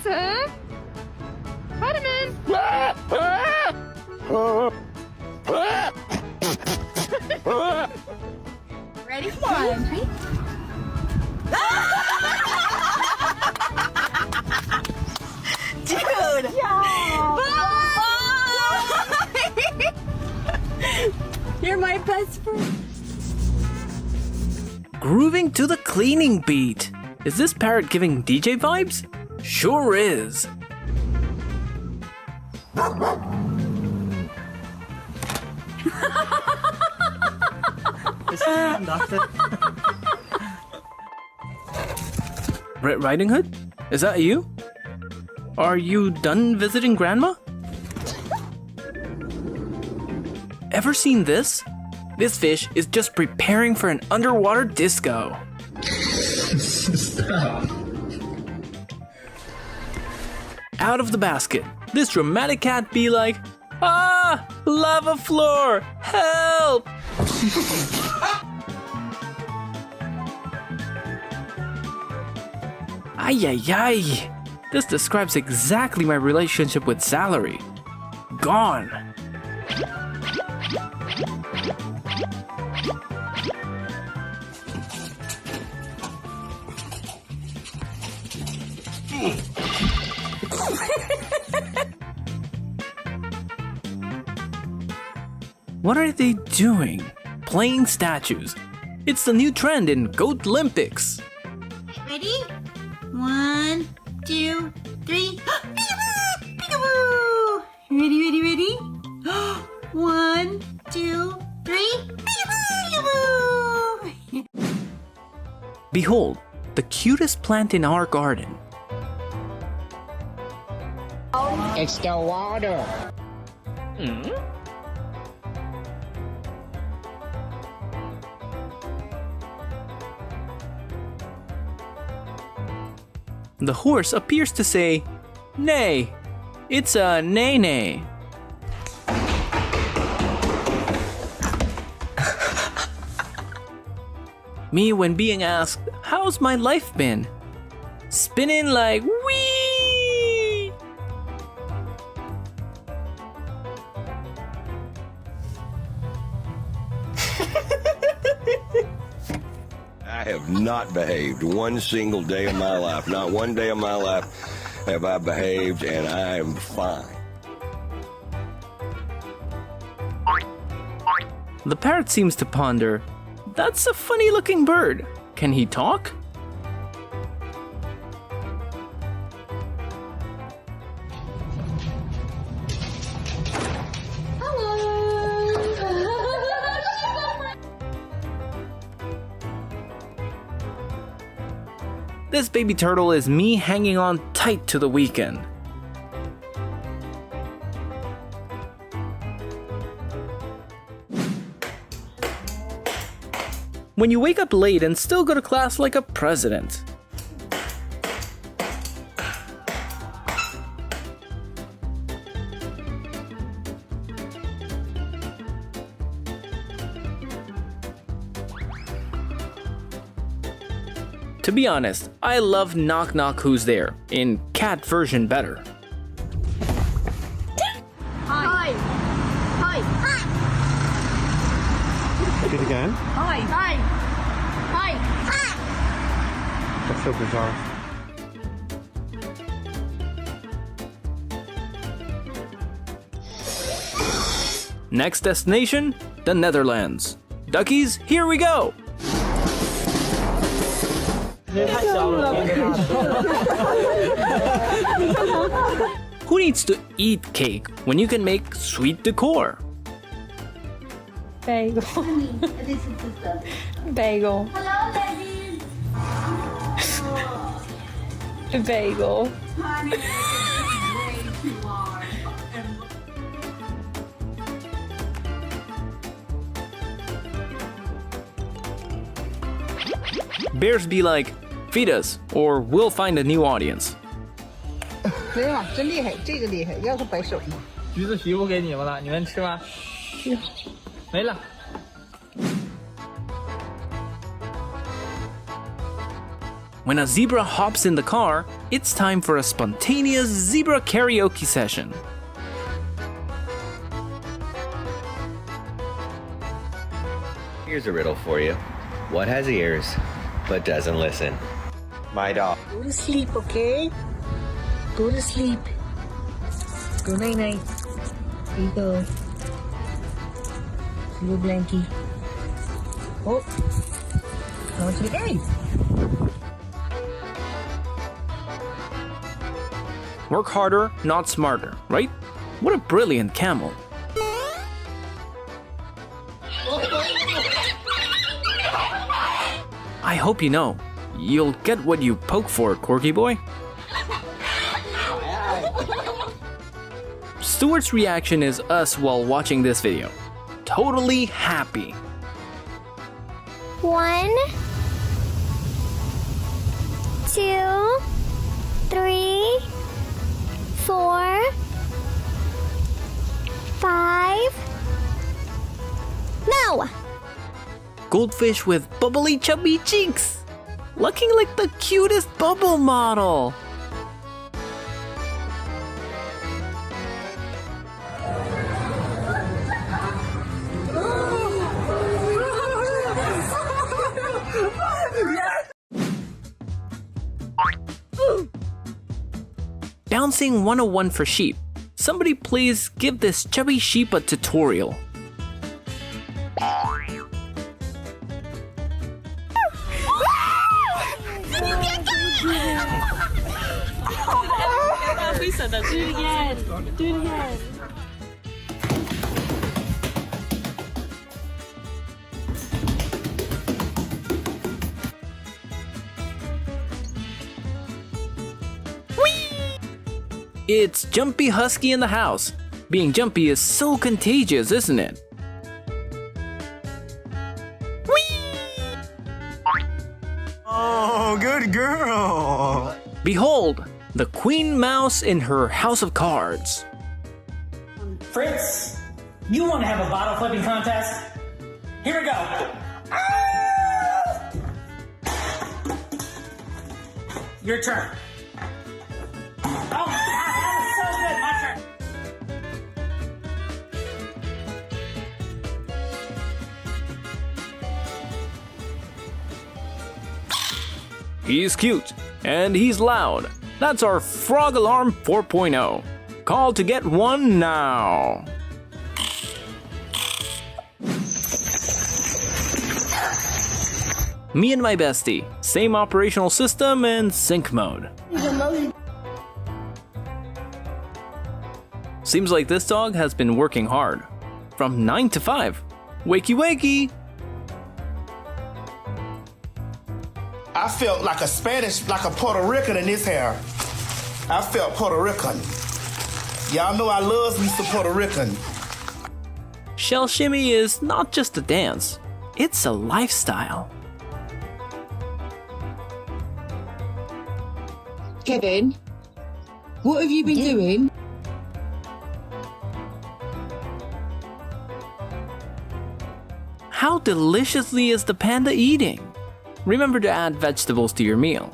Sir? Spider-Man! Ready? One. Dude! You're my best friend. Grooving to the cleaning beat. Is this parrot giving DJ vibes? Sure is. Red Riding Hood? Is that you? Are you done visiting Grandma? Ever seen this? This fish is just preparing for an underwater disco. Stop. Out of the basket, this dramatic cat be like, "Ah! Lava floor! Help!" Ay ay ay! This describes exactly my relationship with salary. Gone. What are they doing? Playing statues. It's the new trend in Goat Olympics. Ready? 1, 2, 3. Peekaboo! Peekaboo! Ready, ready, ready? 1, 2, 3. Peekaboo! Peekaboo! Behold, the cutest plant in our garden. It's the water. The horse appears to say, "Nay, it's a nay-nay." Me, when being asked, "How's my life been?" Spinning like wee. I have not behaved one single day of my life. Not one day of my life have I behaved, and I am fine. The parrot seems to ponder, "That's a funny looking bird. Can he talk?" This baby turtle is me hanging on tight to the weekend. When you wake up late and still go to class like a president. To be honest, I love Knock Knock Who's There, in cat version better. Hi. Hi. Hi. Do it again. Hi. Hi. Hi. Hi. That's so bizarre. Next destination, the Netherlands. Duckies, here we go! Who needs to eat cake when you can make sweet decor? Bagel. Bagel. Hello, ladies. Bagel. Honey, this is way too hard. Bears be like, "Feed us, or we'll find a new audience." 真好，真厉害，这个厉害，要个摆手呢。橘子皮不给你们了，你们吃吗？没了。When a zebra hops in the car, it's time for a spontaneous zebra karaoke session. Here's a riddle for you. What has ears but doesn't listen? My dog. Go to sleep, okay? Go to sleep. Go night night. Here you go. Little blankie. Oh. Now to the game. Work harder, not smarter, right? What a brilliant camel. I hope you know, you'll get what you poke for, Corky boy. Stuart's reaction is us while watching this video. Totally happy. 1, 2, 3, 4, 5. No! Goldfish with bubbly chubby cheeks. Looking like the cutest bubble model. Bouncing 101 for sheep. Somebody please give this chubby sheep a tutorial. We said that. Do it again. Do it again. It's Jumpy Husky in the house. Being jumpy is so contagious, isn't it? Oh, good girl. Behold, the Queen Mouse in her house of cards. Fritz, you want to have a bottle flipping contest? Here we go. Ah! Your turn. Oh my God, that was so good. My turn. He's cute, and he's loud. That's our Frog Alarm 4.0. Call to get one now. Me and my bestie, same operational system and sync mode. Seems like this dog has been working hard. From 9 to 5. Wakey wakey! I felt like a Spanish, like a Puerto Rican in this hair. I felt Puerto Rican. Y'all know I love me some Puerto Rican. Shell shimmy is not just a dance, it's a lifestyle. Kevin, what have you been doing? How deliciously is the panda eating? Remember to add vegetables to your meal.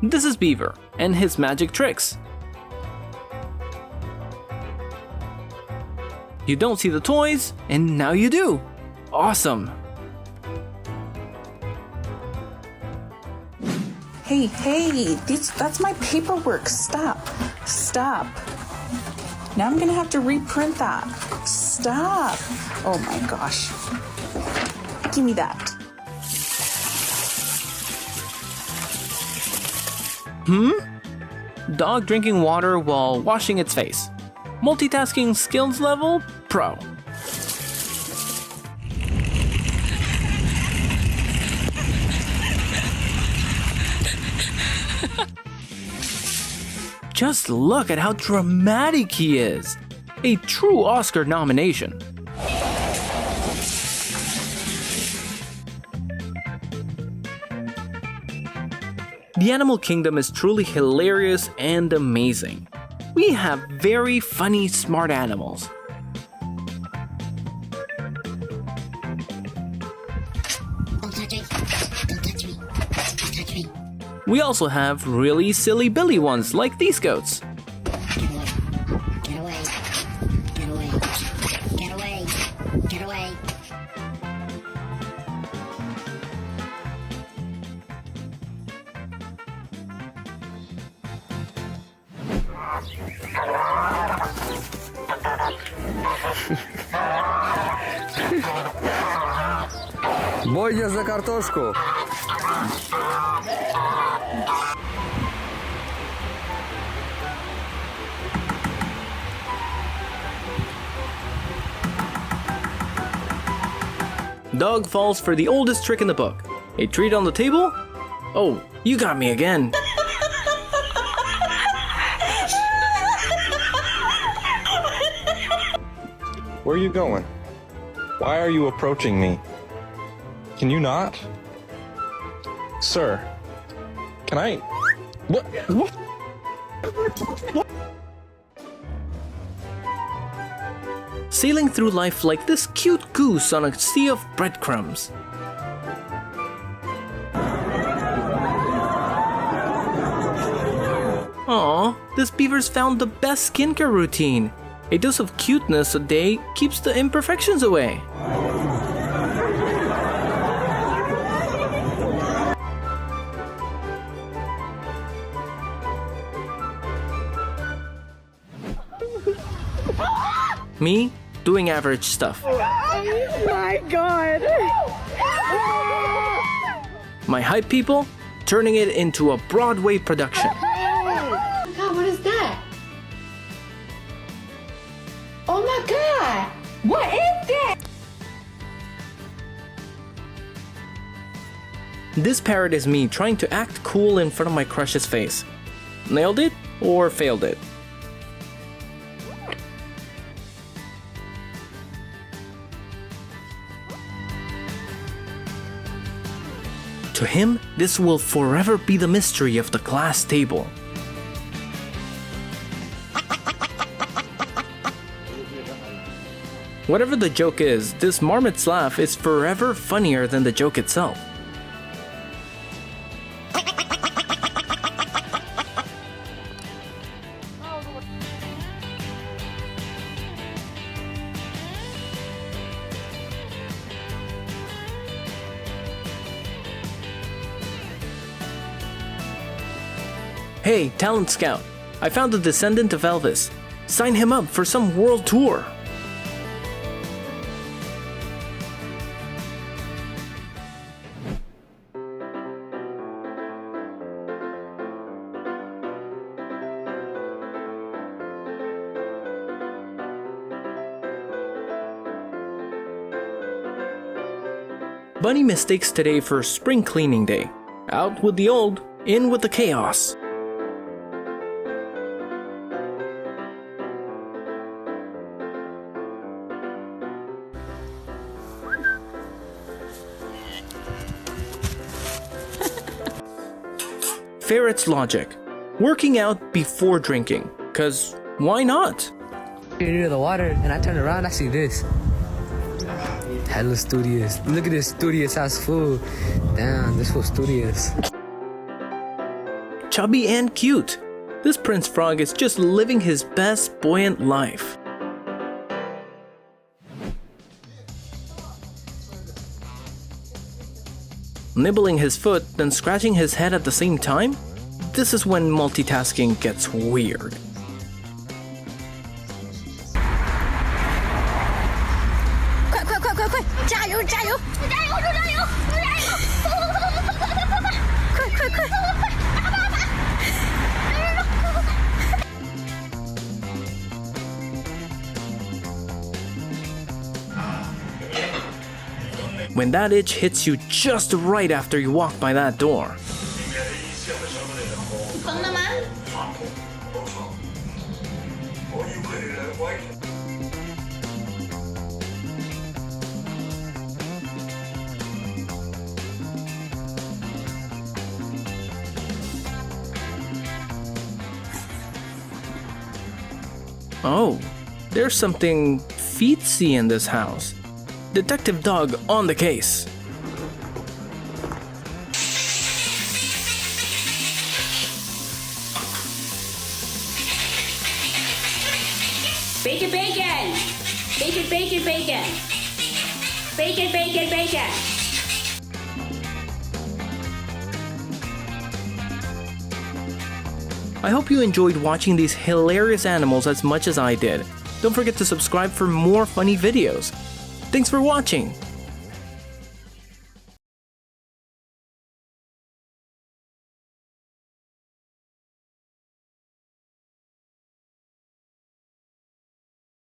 This is Beaver and his magic tricks. You don't see the toys, and now you do. Awesome. Hey, that's my paperwork. Stop. Now I'm gonna have to reprint that. Stop. Oh my gosh. Give me that. Dog drinking water while washing its face. Multitasking skills level pro. Just look at how dramatic he is. A true Oscar nomination. The animal kingdom is truly hilarious and amazing. We have very funny, smart animals. We also have really silly Billy ones like these goats. Get away. Get away. Get away. Get away. Бойня за картошку. Dog falls for the oldest trick in the book. A treat on the table? Oh, you got me again. Where are you going? Why are you approaching me? Can you not? Sir, can I? What? Sailing through life like this cute goose on a sea of breadcrumbs. Aw, this beaver's found the best skincare routine. A dose of cuteness a day keeps the imperfections away. Me, doing average stuff. Oh my god! My hype people, turning it into a Broadway production. God, what is that? Oh my God! What is that? This parrot is me trying to act cool in front of my crush's face. Nailed it or failed it? To him, this will forever be the mystery of the glass table. Whatever the joke is, this marmot's laugh is forever funnier than the joke itself. Hey, talent scout, I found a descendant of Elvis. Sign him up for some world tour. Bunny mistakes today for spring cleaning day. Out with the old, in with the chaos. Ferret's logic. Working out before drinking. Cause why not? Near the water, and I turn around, I see this. Hella studious. Look at this studious ass fool. Damn, this fool's studious. Chubby and cute. This Prince Frog is just living his best buoyant life. Nibbling his foot, then scratching his head at the same time? This is when multitasking gets weird. When that itch hits you just right after you walk by that door. Oh, there's something feetsy in this house. Detective Dog on the case. Bacon, bacon! Bacon, bacon, bacon! Bacon, bacon, bacon! I hope you enjoyed watching these hilarious animals as much as I did. Don't forget to subscribe for more funny videos. Thanks for watching!